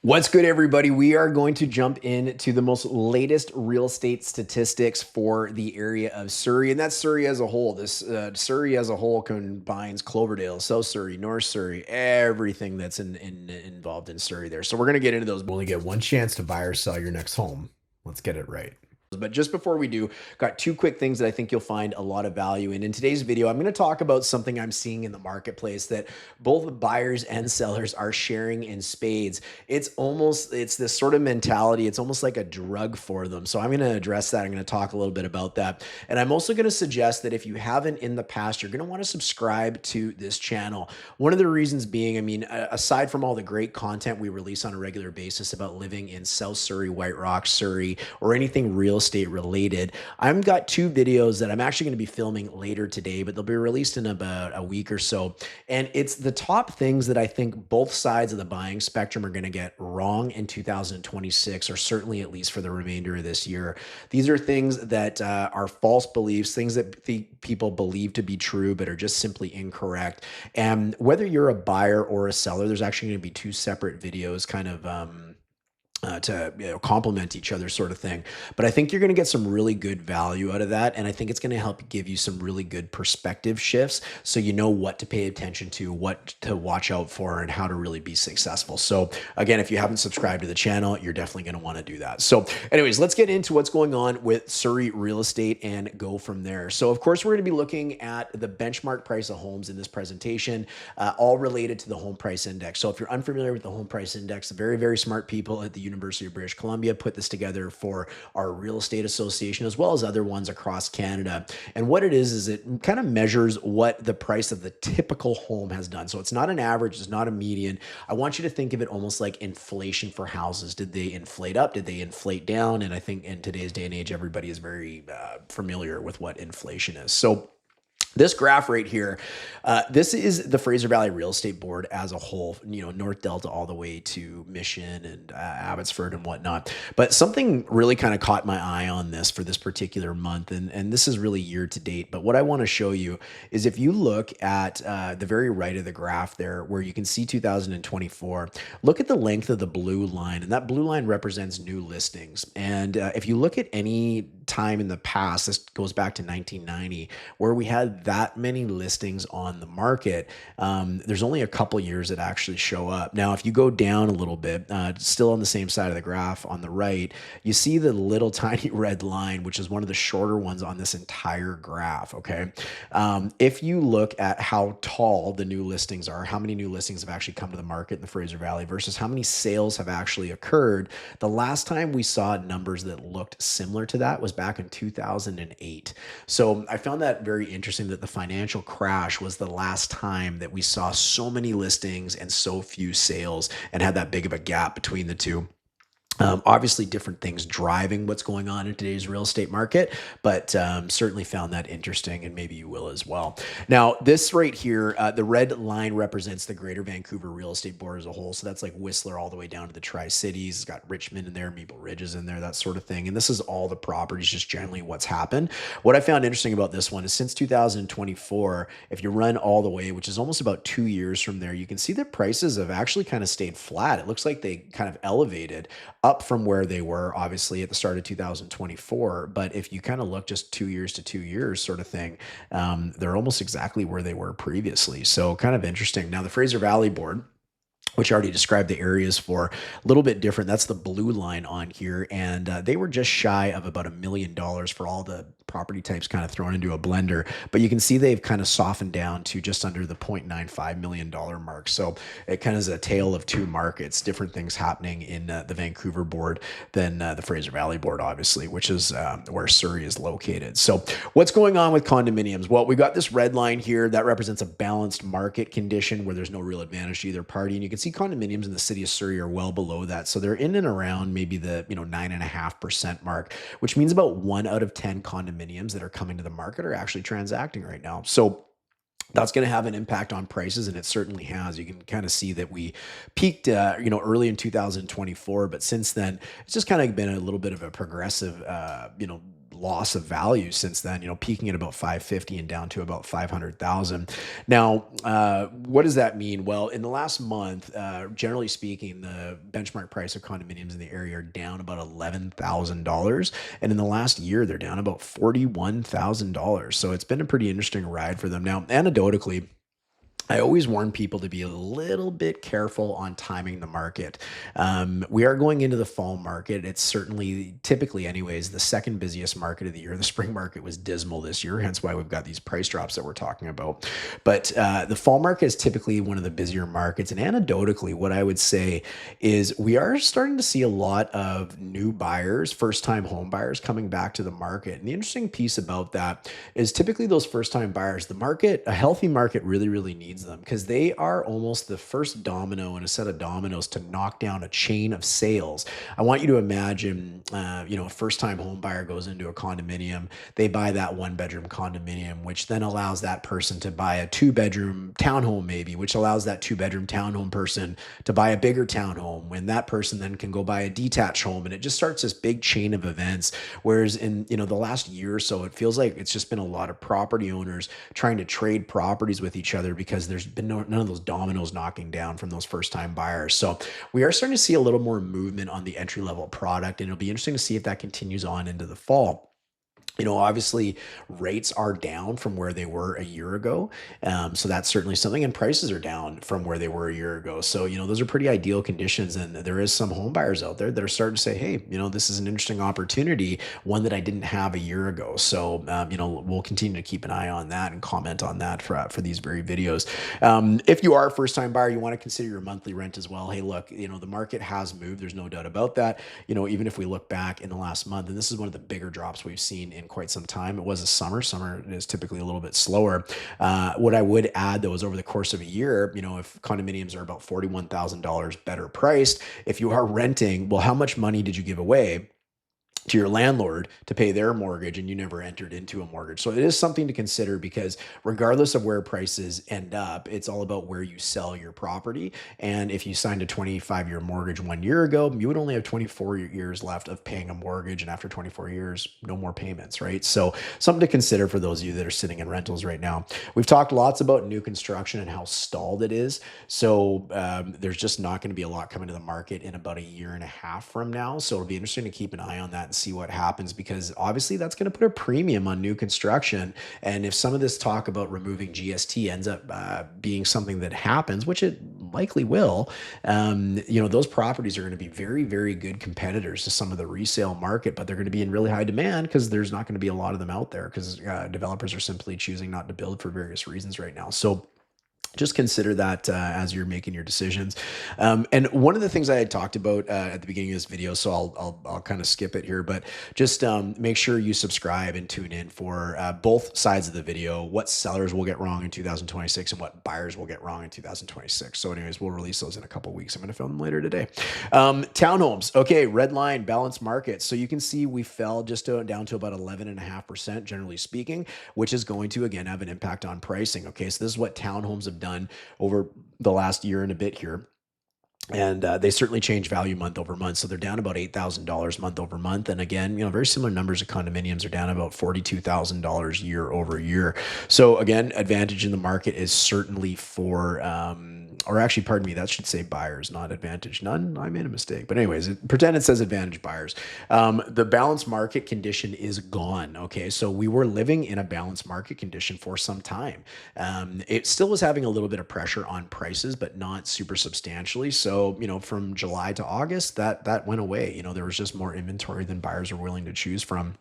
What's good, everybody? We are going to jump into the most latest real estate statistics for the area of Surrey, and that's Surrey as a whole. This Surrey as a whole combines Cloverdale, South Surrey, North Surrey, everything that's involved in Surrey there. So we're going to get into those. You only get one chance to buy or sell your next home. Let's get it right. But just before we do, got two quick things that I think you'll find a lot of value in. In today's video, I'm going to talk about something I'm seeing in the marketplace that both buyers and sellers are sharing in spades. It's this sort of mentality. It's almost like a drug for them. So I'm going to address that. I'm going to talk a little bit about that. And I'm also going to suggest that if you haven't in the past, you're going to want to subscribe to this channel. One of the reasons being, I mean, aside from all the great content we release on a regular basis about living in South Surrey, White Rock, Surrey, or anything real estate related, I've got two videos that I'm actually going to be filming later today, but they'll be released in about a week or so. And it's the top things that I think both sides of the buying spectrum are going to get wrong in 2026, or certainly at least for the remainder of this year. These are things that are false beliefs, things that people believe to be true, but are just simply incorrect. And whether you're a buyer or a seller, there's actually going to be two separate videos kind of to complement each other, sort of thing. But I think you're going to get some really good value out of that, and I think it's going to help give you some really good perspective shifts, so you know what to pay attention to, what to watch out for, and how to really be successful. So again, if you haven't subscribed to the channel, you're definitely going to want to do that. So anyways, let's get into what's going on with Surrey real estate and go from there. So of course, we're going to be looking at the benchmark price of homes in this presentation, all related to the home price index. So if you're unfamiliar with the home price index, very, very smart people at the University of British Columbia put this together for our real estate association, as well as other ones across Canada. And what it is it kind of measures what the price of the typical home has done. So it's not an average, it's not a median. I want you to think of it almost like inflation for houses. Did they inflate up? Did they inflate down? And I think in today's day and age, everybody is very familiar with what inflation is. So this graph right here, this is the Fraser Valley Real Estate Board as a whole, North Delta all the way to Mission and Abbotsford and whatnot. But something really kind of caught my eye on this for this particular month, and this is really year to date. But what I want to show you is if you look at the very right of the graph there, where you can see 2024, look at the length of the blue line, and that blue line represents new listings. And if you look at any time in the past, this goes back to 1990, where we had that many listings on the market, there's only a couple years that actually show up. Now, if you go down a little bit, still on the same side of the graph on the right, you see the little tiny red line, which is one of the shorter ones on this entire graph, okay? If you look at how tall the new listings are, how many new listings have actually come to the market in the Fraser Valley versus how many sales have actually occurred, the last time we saw numbers that looked similar to that was back in 2008. So I found that very interesting that the financial crash was the last time that we saw so many listings and so few sales and had that big of a gap between the two. Obviously, different things driving what's going on in today's real estate market, but certainly found that interesting, and maybe you will as well. Now, this right here, the red line represents the Greater Vancouver Real Estate Board as a whole. So that's like Whistler all the way down to the Tri-Cities. It's got Richmond in there, Maple Ridge is in there, that sort of thing. And this is all the properties, just generally what's happened. What I found interesting about this one is since 2024, if you run all the way, which is almost about 2 years from there, you can see that prices have actually kind of stayed flat. It looks like they kind of elevated up from where they were obviously at the start of 2024. But if you kind of look just 2 years to 2 years sort of thing, they're almost exactly where they were previously. So kind of interesting. Now the Fraser Valley Board, which I already described the areas for, a little bit different. That's the blue line on here. And they were just shy of about $1 million for all the property types kind of thrown into a blender. But you can see they've kind of softened down to just under the $0.95 million mark. So it kind of is a tale of two markets, different things happening in the Vancouver board than the Fraser Valley board, obviously, which is where Surrey is located. So what's going on with condominiums? Well, we got this red line here that represents a balanced market condition where there's no real advantage to either party. And you can see condominiums in the city of Surrey are well below that. So they're in and around maybe the 9.5% mark, which means about 1 out of 10 condominiums that are coming to the market are actually transacting right now. So that's going to have an impact on prices, and it certainly has. You can kind of see that we peaked, early in 2024, but since then, it's just kind of been a little bit of a progressive, loss of value since then, peaking at about 550 and down to about 500,000. Now, what does that mean? Well, in the last month, generally speaking, the benchmark price of condominiums in the area are down about $11,000. And in the last year, they're down about $41,000. So it's been a pretty interesting ride for them. Now, anecdotally, I always warn people to be a little bit careful on timing the market. We are going into the fall market. It's certainly, typically, anyways, the second busiest market of the year. The spring market was dismal this year, hence why we've got these price drops that we're talking about. But the fall market is typically one of the busier markets. And anecdotally, what I would say is we are starting to see a lot of new buyers, first-time home buyers coming back to the market. And the interesting piece about that is typically those first-time buyers, the market, a healthy market really needs them because they are almost the first domino in a set of dominoes to knock down a chain of sales. I want you to imagine, a first-time home buyer goes into a condominium, they buy that one-bedroom condominium, which then allows that person to buy a two-bedroom townhome maybe, which allows that two-bedroom townhome person to buy a bigger townhome, when that person then can go buy a detached home, and it just starts this big chain of events. Whereas in the last year or so, it feels like it's just been a lot of property owners trying to trade properties with each other because there's been none of those dominoes knocking down from those first time buyers. So we are starting to see a little more movement on the entry level product, and it'll be interesting to see if that continues on into the fall. Obviously rates are down from where they were a year ago. So that's certainly something, and prices are down from where they were a year ago. So, those are pretty ideal conditions. And there is some home buyers out there that are starting to say, hey, this is an interesting opportunity, one that I didn't have a year ago. So, we'll continue to keep an eye on that and comment on that for these very videos. If you are a first time buyer, you want to consider your monthly rent as well. Hey, look, the market has moved. There's no doubt about that. Even if we look back in the last month, and this is one of the bigger drops we've seen in quite some time. It was a summer. Summer is typically a little bit slower. What I would add, though, is over the course of a year, if condominiums are about $41,000 better priced, if you are renting, well, how much money did you give away to your landlord to pay their mortgage and you never entered into a mortgage? So it is something to consider, because regardless of where prices end up, it's all about where you sell your property. And if you signed a 25-year mortgage 1 year ago, you would only have 24 years left of paying a mortgage. And after 24 years, no more payments, right? So something to consider for those of you that are sitting in rentals right now. We've talked lots about new construction and how stalled it is. So there's just not going to be a lot coming to the market in about a year and a half from now. So it'll be interesting to keep an eye on that and see what happens, because obviously that's going to put a premium on new construction. And if some of this talk about removing GST ends up being something that happens, which it likely will, those properties are going to be very good competitors to some of the resale market, but they're going to be in really high demand because there's not going to be a lot of them out there, because developers are simply choosing not to build for various reasons right now. So just consider that as you're making your decisions. And one of the things I had talked about at the beginning of this video, so I'll kind of skip it here, but just make sure you subscribe and tune in for both sides of the video, what sellers will get wrong in 2026 and what buyers will get wrong in 2026. So anyways, we'll release those in a couple weeks. I'm going to film them later today. Townhomes. Okay, red line, balanced market. So you can see we fell just down to about 11.5%, generally speaking, which is going to, again, have an impact on pricing. Okay, so this is what townhomes have done over the last year and a bit here. And they certainly change value month over month. So they're down about $8,000 month over month. And again, very similar numbers of condominiums are down about $42,000 year over year. So again, advantage in the market is certainly for, or actually, pardon me, that should say buyers, not advantage. None, I made a mistake. But anyways, pretend it says advantage buyers. The balanced market condition is gone. Okay, so we were living in a balanced market condition for some time. It still was having a little bit of pressure on prices, but not super substantially. So, from July to August, that went away. There was just more inventory than buyers were willing to choose from.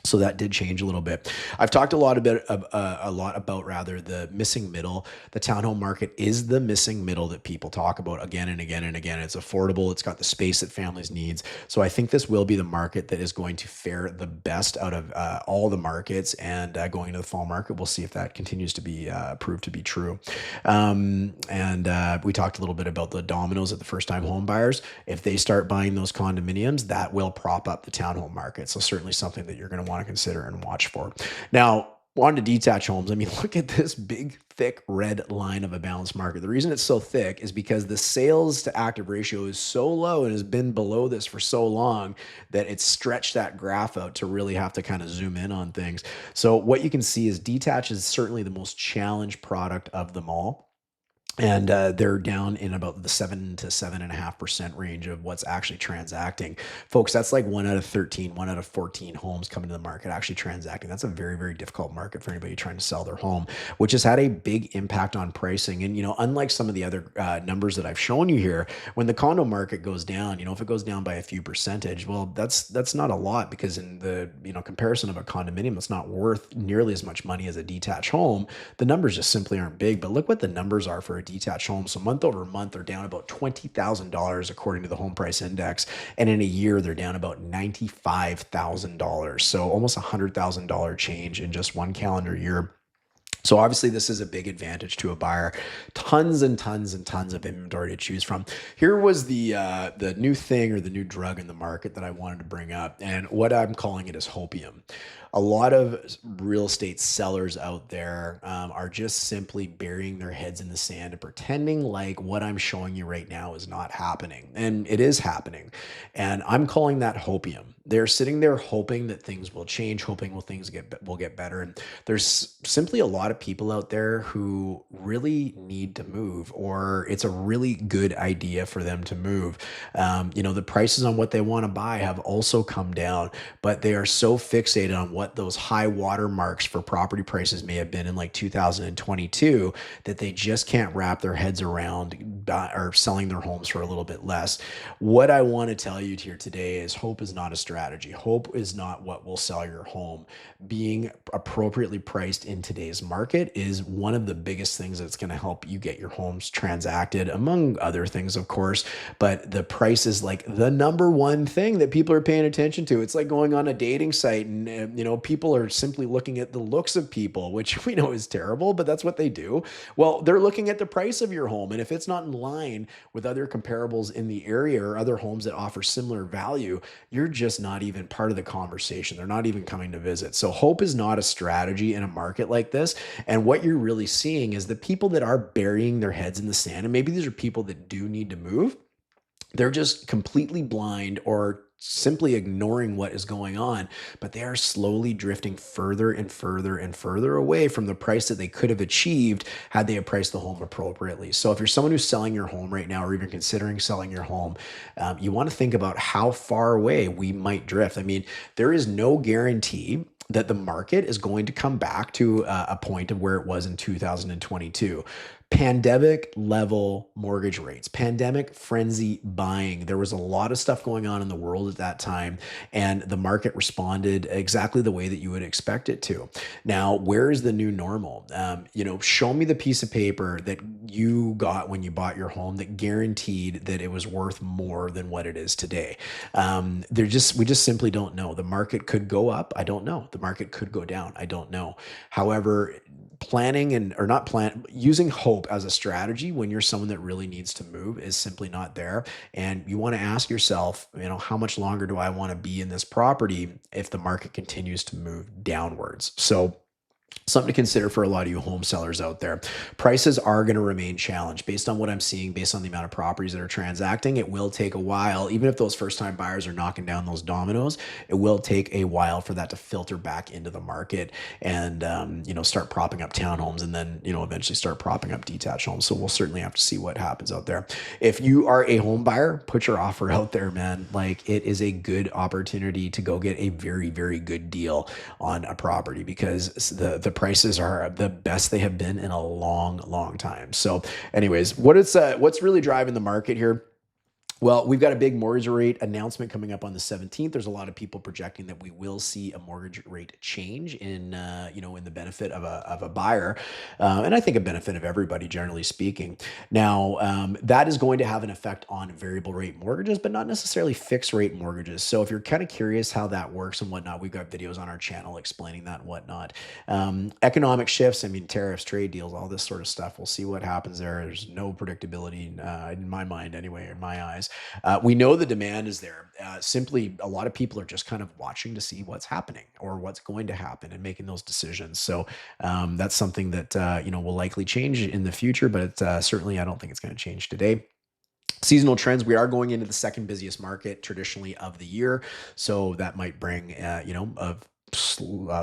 So that did change a little bit. I've talked a lot about the missing middle. The townhome market is the missing middle that people talk about again and again and again. It's affordable. It's got the space that families need. So I think this will be the market that is going to fare the best out of all the markets. And going into the fall market, we'll see if that continues to be proved to be true. We talked a little bit about the dominoes at the first-time home buyers. If they start buying those condominiums, that will prop up the townhome market. So certainly something that you're going to want to consider and watch for. Now, On to detached homes. I mean, look at this big, thick red line of a balanced market. The reason it's so thick is because the sales to active ratio is so low and has been below this for so long that it's stretched that graph out to really have to kind of zoom in on things. So what you can see is detached is certainly the most challenged product of them all. And they're down in about the 7 to 7.5% range of what's actually transacting. Folks, that's like 1 out of 13, 1 out of 14 homes coming to the market actually transacting. That's a very, very difficult market for anybody trying to sell their home, which has had a big impact on pricing. And, unlike some of the other numbers that I've shown you here, when the condo market goes down, if it goes down by a few percentage, well, that's not a lot, because in the, comparison of a condominium that's not worth nearly as much money as a detached home, the numbers just simply aren't big. But look what the numbers are for a detached homes. So month over month, they're down about $20,000 according to the home price index. And in a year, they're down about $95,000. So almost $100,000 change in just one calendar year. So obviously this is a big advantage to a buyer. Tons and tons and tons of inventory to choose from. Here was the new thing, or the new drug in the market that I wanted to bring up, and what I'm calling it is hopium. A lot of real estate sellers out there are just simply burying their heads in the sand and pretending like what I'm showing you right now is not happening, and it is happening. And I'm calling that hopium. They're sitting there hoping that things will change, hoping things will get better. And there's simply a lot of people out there who really need to move, or it's a really good idea for them to move. The prices on what they want to buy have also come down, but they are so fixated on what those high water marks for property prices may have been in like 2022 that they just can't wrap their heads around or selling their homes for a little bit less. What I want to tell you here today is hope is not a strategy. Hope is not what will sell your home. Being appropriately priced in today's market is one of the biggest things that's going to help you get your homes transacted, among other things, of course. But the price is like the number one thing that people are paying attention to. It's like going on a dating site and, people are simply looking at the looks of people, which we know is terrible, but that's what they do. Well, they're looking at the price of your home. And if it's not in line with other comparables in the area or other homes that offer similar value, you're just not even part of the conversation. They're not even coming to visit. So hope is not a strategy in a market like this. And what you're really seeing is the people that are burying their heads in the sand, and maybe these are people that do need to move, they're just completely blind or simply ignoring what is going on, but they are slowly drifting further and further and further away from the price that they could have achieved had they priced the home appropriately. So if you're someone who's selling your home right now, or even considering selling your home, you want to think about how far away we might drift. I mean, there is no guarantee that the market is going to come back to a point of where it was in 2022. Pandemic level mortgage rates, pandemic frenzy buying. There was a lot of stuff going on in the world at that time, and the market responded exactly the way that you would expect it to. Now, where is the new normal? Show me the piece of paper that you got when you bought your home that guaranteed that it was worth more than what it is today. We just simply don't know. The market could go up. I don't know. The market could go down. I don't know. However, using hope as a strategy when you're someone that really needs to move is simply not there. And you want to ask yourself, how much longer do I want to be in this property if the market continues to move downwards? So something to consider for a lot of you home sellers out there. Prices are going to remain challenged based on what I'm seeing, based on the amount of properties that are transacting. It will take a while, even if those first time buyers are knocking down those dominoes, it will take a while for that to filter back into the market and, start propping up townhomes, and then, eventually start propping up detached homes. So we'll certainly have to see what happens out there. If you are a home buyer, put your offer out there, man. Like, it is a good opportunity to go get a very, very good deal on a property, because the prices are the best they have been in a long, long time. So anyways, what's really driving the market here? Well, we've got a big mortgage rate announcement coming up on the 17th. There's a lot of people projecting that we will see a mortgage rate change in the benefit of a buyer, and I think a benefit of everybody, generally speaking. Now, that is going to have an effect on variable rate mortgages, but not necessarily fixed rate mortgages. So if you're kind of curious how that works and whatnot, we've got videos on our channel explaining that and whatnot. Economic shifts, tariffs, trade deals, all this sort of stuff. We'll see what happens there. There's no predictability in my mind, anyway, in my eyes. times. We know the demand is there. Simply, a lot of people are just kind of watching to see what's happening or what's going to happen and making those decisions. So that's something that will likely change in the future, but certainly I don't think it's going to change today. Seasonal trends, we are going into the second busiest market traditionally of the year, so that might bring a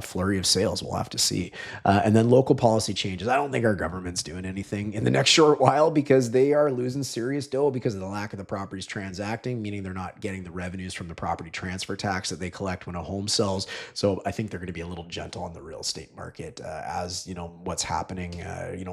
flurry of sales. We'll have to see. And then local policy changes. I don't think our government's doing anything in the next short while because they are losing serious dough because of the lack of the properties transacting, meaning they're not getting the revenues from the property transfer tax that they collect when a home sells. So I think they're going to be a little gentle on the real estate market as what's happening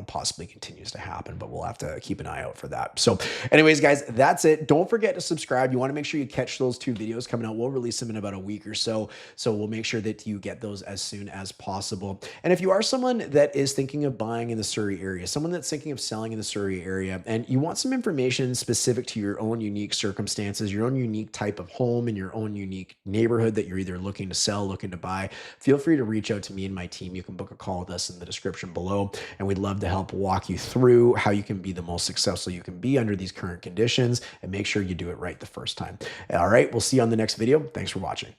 possibly continues to happen, but we'll have to keep an eye out for that. So anyways, guys, that's it. Don't forget to subscribe. You want to make sure you catch those 2 videos coming out. We'll release them in about a week or so. So we'll make sure that you get those as soon as possible. And if you are someone that is thinking of buying in the Surrey area, someone that's thinking of selling in the Surrey area, and you want some information specific to your own unique circumstances, your own unique type of home in your own unique neighborhood that you're either looking to sell, looking to buy, feel free to reach out to me and my team. You can book a call with us in the description below, and we'd love to help walk you through how you can be the most successful you can be under these current conditions and make sure you do it right the first time. All right, we'll see you on the next video. Thanks for watching.